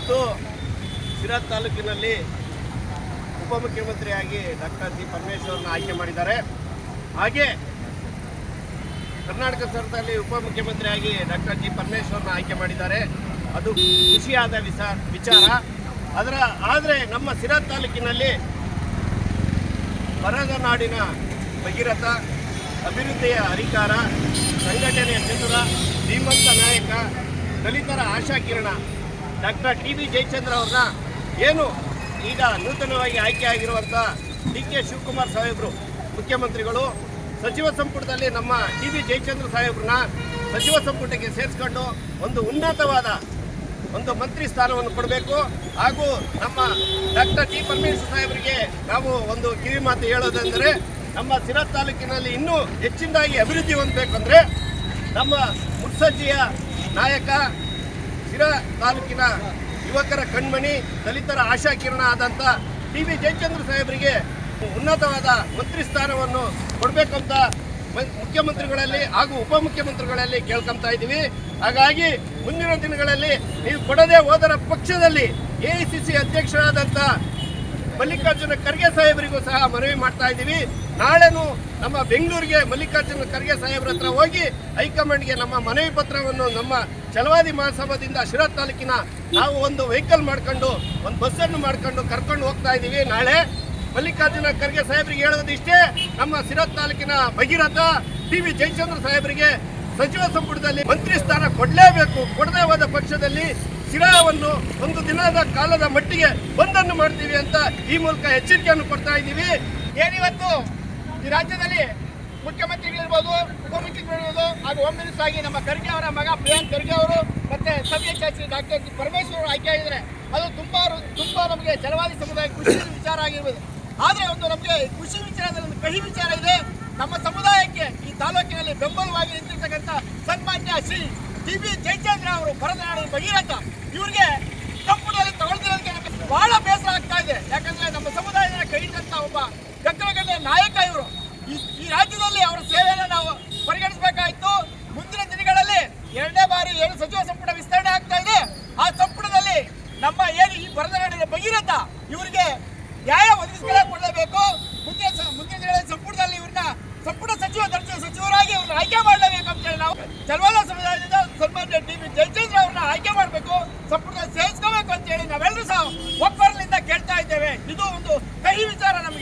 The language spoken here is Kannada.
ಇವತ್ತು ಶಿರಾ ತಾಲೂಕಿನಲ್ಲಿ ಉಪಮುಖ್ಯಮಂತ್ರಿಯಾಗಿ ಡಾಕ್ಟರ್ ಜಿ ಪರಮೇಶ್ವರನ್ನ ಆಯ್ಕೆ ಮಾಡಿದ್ದಾರೆ. ಹಾಗೆ ಕರ್ನಾಟಕ ಸರ್ಕಾರದಲ್ಲಿ ಉಪಮುಖ್ಯಮಂತ್ರಿಯಾಗಿ ಡಾಕ್ಟರ್ ಜಿ ಪರಮೇಶ್ವರನ್ನ ಆಯ್ಕೆ ಮಾಡಿದ್ದಾರೆ. ಅದು ಖುಷಿಯಾದ ವಿಚಾರ. ಆದರೆ ನಮ್ಮ ಶಿರಾ ತಾಲೂಕಿನಲ್ಲಿ ಬರದ ನಾಡಿನ ಭಗೀರಥ, ಅಭಿವೃದ್ಧಿಯ ಹರಿಕಾರ, ಸಂಘಟನೆಯ ಚತುರ, ಧೀಮಂತ ನಾಯಕ, ದಲಿತರ ಆಶಾಕಿರಣ ಡಾಕ್ಟರ್ ಟಿ ಬಿ ಜಯಚಂದ್ರ ಅವ್ರನ್ನ ಏನು ಈಗ ನೂತನವಾಗಿ ಆಯ್ಕೆಯಾಗಿರುವಂಥ ಡಿ ಕೆ ಶಿವಕುಮಾರ್ ಸಾಹೇಬರು ಮುಖ್ಯಮಂತ್ರಿಗಳು ಸಚಿವ ಸಂಪುಟದಲ್ಲಿ ನಮ್ಮ ಟಿ ಬಿ ಜಯಚಂದ್ರ ಸಾಹೇಬ್ರನ್ನ ಸಚಿವ ಸಂಪುಟಕ್ಕೆ ಸೇರಿಸ್ಕೊಂಡು ಒಂದು ಉನ್ನತವಾದ ಒಂದು ಮಂತ್ರಿ ಸ್ಥಾನವನ್ನು ಕೊಡಬೇಕು. ಹಾಗೂ ನಮ್ಮ ಡಾಕ್ಟರ್ ಜಿ ಪರಮೇಶ್ವರ್ ಸಾಹೇಬರಿಗೆ ನಾವು ಒಂದು ಕಿವಿ ಮಾತು ಹೇಳೋದಂದರೆ, ನಮ್ಮ ಶಿರಾ ತಾಲೂಕಿನಲ್ಲಿ ಇನ್ನೂ ಹೆಚ್ಚಿನದಾಗಿ ಅಭಿವೃದ್ಧಿ ಹೊಂದಬೇಕಂದ್ರೆ ನಮ್ಮ ಮುತ್ಸಜ್ಜಿಯ ನಾಯಕ, ಶಿರಾ ತಾಲೂಕಿನ ಯುವಕರ ಕಣ್ಮಣಿ, ದಲಿತರ ಆಶಾಕಿರಣ ಆದಂಥ ಟಿ ಬಿ ಜಯಚಂದ್ರ ಸಾಹೇಬರಿಗೆ ಉನ್ನತವಾದ ಮಂತ್ರಿ ಸ್ಥಾನವನ್ನು ಕೊಡಬೇಕಂತ ಮುಖ್ಯಮಂತ್ರಿಗಳಲ್ಲಿ ಹಾಗೂ ಉಪಮುಖ್ಯಮಂತ್ರಿಗಳಲ್ಲಿ ಕೇಳ್ಕೊತಾ ಇದ್ದೀವಿ. ಹಾಗಾಗಿ ಮುಂದಿನ ದಿನಗಳಲ್ಲಿ ನೀವು ಕೊಡದೆ ಹೋದರ ಪಕ್ಷದಲ್ಲಿ AICC ಅಧ್ಯಕ್ಷರಾದಂಥ ಮಲ್ಲಿಕಾರ್ಜುನ ಖರ್ಗೆ ಸಾಹೇಬರಿಗೂ ಸಹ ಮನವಿ ಮಾಡ್ತಾ ಇದ್ದೀವಿ. ನಾಳೆನೂ ನಮ್ಮ ಬೆಂಗಳೂರಿಗೆ ಮಲ್ಲಿಕಾರ್ಜುನ ಖರ್ಗೆ ಸಾಹೇಬ್ರ ಹತ್ರ ಹೋಗಿ ಹೈಕಮಾಂಡ್ಗೆ ನಮ್ಮ ಮನವಿ ಪತ್ರವನ್ನು ನಮ್ಮ ಛಲವಾದಿ ಮಹಾಸಭಾದಿಂದ ಶಿರಾ ತಾಲೂಕಿನ ನಾವು ಒಂದು ವೆಹಿಕಲ್ ಮಾಡ್ಕೊಂಡು ಒಂದು ಬಸ್ಸನ್ನು ಮಾಡ್ಕೊಂಡು ಕರ್ಕೊಂಡು ಹೋಗ್ತಾ ಇದ್ದೀವಿ. ನಾಳೆ ಮಲ್ಲಿಕಾರ್ಜುನ ಖರ್ಗೆ ಸಾಹೇಬರಿಗೆ ಹೇಳೋದು ಇಷ್ಟೇ, ನಮ್ಮ ಶಿರಾ ತಾಲೂಕಿನ ಭಗೀರಥ ಟಿ ಬಿ ಜಯಚಂದ್ರ ಸಾಹೇಬರಿಗೆ ಸಚಿವ ಸಂಪುಟದಲ್ಲಿ ಮಂತ್ರಿ ಸ್ಥಾನ ಕೊಡಲೇಬೇಕು. ಕೊಡದೇ ಹೋದ ಪಕ್ಷದಲ್ಲಿ ಶಿರಾವನ್ನು ಒಂದು ದಿನದ ಕಾಲದ ಮಟ್ಟಿಗೆ ಬಂದನ್ನು ಮಾಡ್ತೀವಿ ಅಂತ ಈ ಮೂಲಕ ಎಚ್ಚರಿಕೆಯನ್ನು ಕೊಡ್ತಾ ಇದ್ದೀವಿ. ಏನಿವತ್ತು ಈ ರಾಜ್ಯದಲ್ಲಿ ಮುಖ್ಯಮಂತ್ರಿಗಳಿರ್ಬೋದು, ಉಪಮುಖ್ಯಮಂತ್ರಿಗಳಿರ್ಬೋದು ಹಾಗೂ ಹೋಮ್ ಮಿನಿಸ್ಟರ್ ಆಗಿ ನಮ್ಮ ಖರ್ಗೆ ಅವರ ಮಗ ಪ್ರಿಯಾಂಕ್ ಖರ್ಗೆ ಅವರು ಮತ್ತೆ ಸಭ್ಯ ಡಾಕ್ಟರ್ ಜಿ ಪರಮೇಶ್ವರ್ ಅವರು ಆಯ್ಕೆ ಆಗಿದ್ದಾರೆ. ಅದು ತುಂಬಾ ನಮಗೆ ಛಲವಾದಿ ಸಮುದಾಯ ಖುಷಿ ವಿಚಾರ ಆಗಿರ್ಬೋದು. ಆದರೆ ಒಂದು ನಮಗೆ ಖುಷಿ ವಿಚಾರದಲ್ಲಿ ಒಂದು ಕಹಿ ವಿಚಾರ ಇದೆ. ನಮ್ಮ ಸಮುದಾಯಕ್ಕೆ ಈ ತಾಲೂಕಿನಲ್ಲಿ ಬೆಂಬಲವಾಗಿ ನಿಂತಿರ್ತಕ್ಕಂಥ ಸನ್ಮಾನ್ಯ ಶ್ರೀ ಟಿ ಬಿ ಜಯಚಂದ್ರ ಅವರು ಭರತನಾಡಿನ ಭಗೀರಥ ಇವರಿಗೆ ಸಂಪುಟದಲ್ಲಿ ತಗೊಳ್ತಿರೋದಕ್ಕೆ ನಮಗೆ ಬಹಳ ಬೇಸರ ಆಗ್ತಾ ಇದೆ. ಯಾಕಂದ್ರೆ ನಮ್ಮ ಸಮುದಾಯದ ಕೈ ಹಿಡಿದಂಥ ಒಬ್ಬ ಗದ್ದಲಗದ್ದೆ ನಾಯಕ ಇವರು. ಈ ರಾಜ್ಯದಲ್ಲಿ ಅವರ ಸೇವೆಯನ್ನು ನಾವು ಪರಿಗಣಿಸಬೇಕಾಯಿತು. ಮುಂದಿನ ದಿನಗಳಲ್ಲಿ 2ನೇ ಬಾರಿ ಏನು ಸಚಿವ ಸಂಪುಟ ವಿಸ್ತರಣೆ ಆಗ್ತಾ ಇದೆ, ಆ ಸಂಪುಟದಲ್ಲಿ ನಮ್ಮ ಏನು ಈ ಭರತನಾಡಿನ ಭಗೀರಥ ಇವರಿಗೆ ನ್ಯಾಯ ಒದಗಿಸಿಕೊಳ್ಳಬೇಕು. ಮುಂದಿನ ದಿನಗಳಲ್ಲಿ ಸಂಪುಟದಲ್ಲಿ ಇವ್ರನ್ನ ಸಂಪುಟ ಸಚಿವರಾಗಿ ಇವ್ರನ್ನ ಆಯ್ಕೆ ಮಾಡಲೇಬೇಕು ಅಂತ ಹೇಳಿ ನಾವು ಚಲವಾದ ಸಮುದಾಯದಿಂದ ಸನ್ಮಾನ್ಯ ಟಿ ಬಿ ಜಯಚಂದ್ರ ಅವ್ರನ್ನ ಆಯ್ಕೆ ಮಾಡಬೇಕು, ಸಂಪುಟದಲ್ಲಿ ಸೇರಿಸ್ಕೋಬೇಕು ಅಂತ ಹೇಳಿ ನಾವೆಲ್ಲರೂ ಸಹ ಒಬ್ಬರಲ್ಲಿಂದ ಕೇಳ್ತಾ ಇದ್ದೇವೆ. ಇದು ಒಂದು ಕಹಿ ವಿಚಾರ ನಮಗೆ.